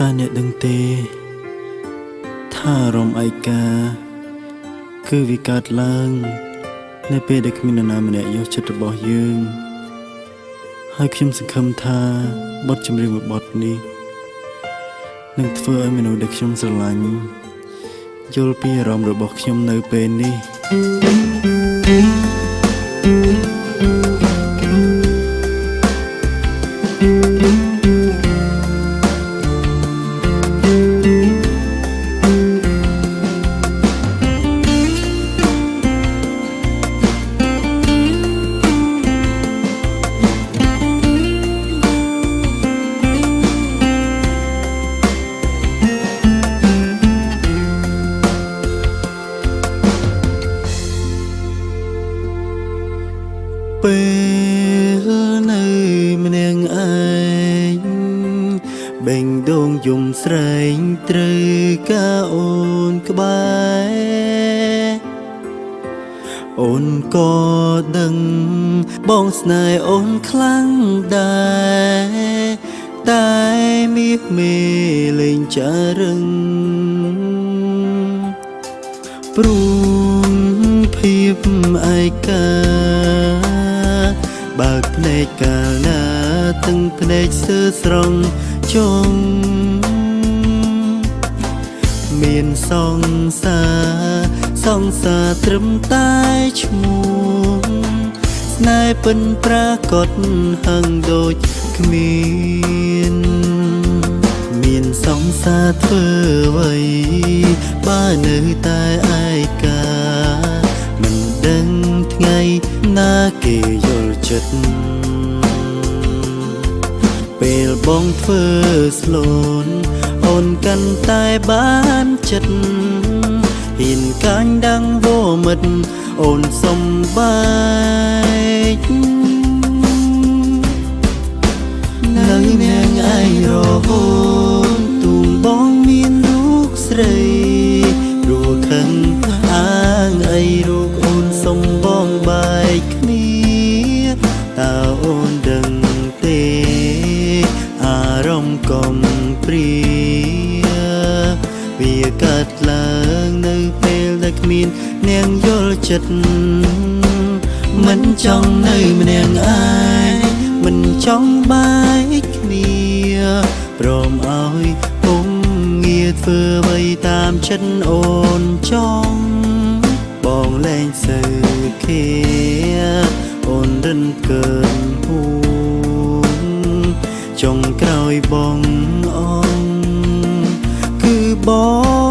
តាអ្នកដឹងទេថាអារម្មណ៍ឯកាគឺវាកើតឡើងនៅពេលដែលគ្មាននរណាម្នាក់យកចិត្តរបស់យើងហើយខ្ញុំសង្ឃឹមថាបទចម្រៀងមួយបទនេះនឹងធ្វើឲ្យមនុស្សដែលខ្ញុំស្រឡាញ់យល់ពីអារម្មណ៍របស់ខ្ញុំនៅពេលនេះពេលនៅម្នាក់ឯងបេងដូងយំស្រែងត្រូវការអូនក្បែរអូនក៏ដឹងបងស្នេហ៍អូនខ្លាំងដែរតែមាសមេលេងចារឹងព្រួងភាពឯកាបើកភ្នែកកាលណាទាំងភ្នែកសើស្រង់ចង់មានសង្សារត្រឹមតែឈ្មោះស្នេហ៍ពិនប្រាកដហឹងដូចគ្មានសង្សារធ្វើអ្វីបើនៅតែឯកាមិនដឹងថ្ងៃណាគេយល់ចិត្តពេលបងធ្វើស្លូនអូនកាន់តែបានចិត្តហ៊ានកាញ់ដាំងវមិត្តអូនសំបែកនៅនាងឯងរហូតទូងបងមានរូបស្រីរួខឹងអាងអីរូបអូនសំបងបែកគ្នាតើអូនដឹងទេអារម្មណ៍កំព្រាវាកើតឡើងនៅពេលដែលគ្មាននាងយល់ចិត្តមិនចង់នៅម្នាក់ឯងមិនចង់បែកគ្នាព្រមឲ្យពុំងារធ្វើអ្វីតាមចិត្តអូនចង់បងលែងសើខេអូនរិនកើនហួងចុងក្រោយបងអងគឺប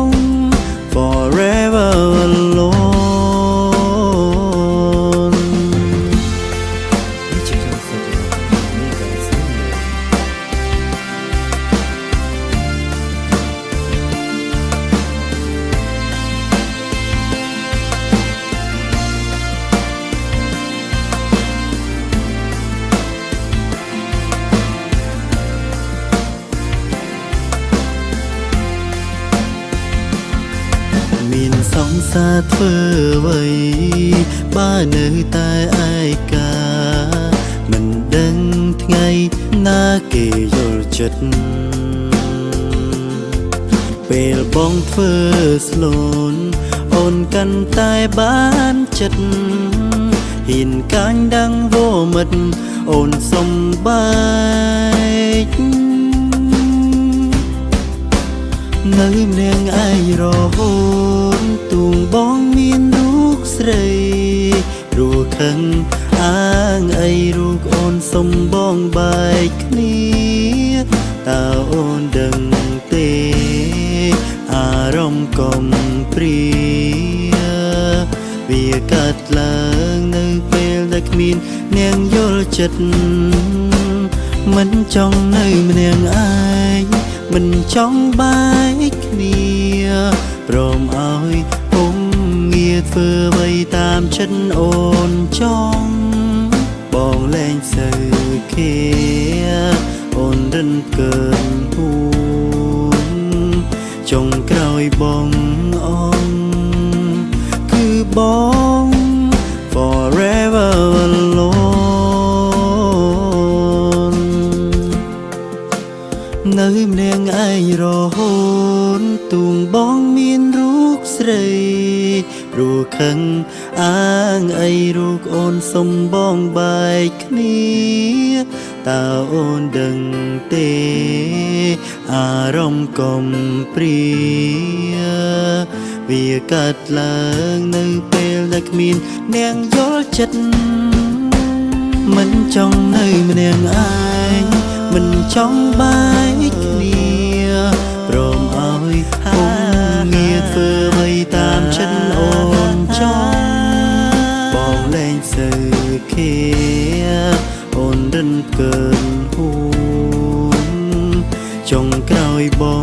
ង forever alone មានសង្សារធ្វើអ្វីបើនៅតែឯកាមិនដឹងថ្ងៃណាគេយល់ចិត្តពេលបងធ្វើស្លូនអូនកាន់តែបានចិត្តហ៊ានកាញ់ដាំងវមិត្តអូនសំបែកនៅម្នាក់ឯងរហូតទូងបងមានរូបស្រីរួខឹងអាងអីរូបអូនសំបងបែកគ្នាតើអូនដឹងទេអារម្មណ៍កំព្រាវាកើតឡើងនៅពេលដែលគ្មាននាងយល់ចិត្តមិនចង់នៅម្នាក់ឯងមិនចង់បែកគ្នាព្រមឲ្យពុំងារធ្វើអ្វីតាមចិត្តអូនចង់បងលែងសើខេអូនរិនកើនហួងចុងក្រោយបងអងគឺបង forever alone នៅ នាងឯងរហូនទួងបងមានរូបស្រីព្រោះខឹងអាងអីរូបអូនសុំបងបែកគ្នាតើអូនដឹងទេអារម្មណ៍កំព្រាវាកាត់ឡើងនៅពេលដែលគ្មាននាងយល់ចិត្តមិនចង់នៅម្នាក់ឯងមិនចង់បែកគ្នាព្រមឲ្យពុំងារធ្វើអ្វីតាមចិត្តអូនចង់បងលែងសើខេអូនរិនកើនហួនចុងក្រោយបង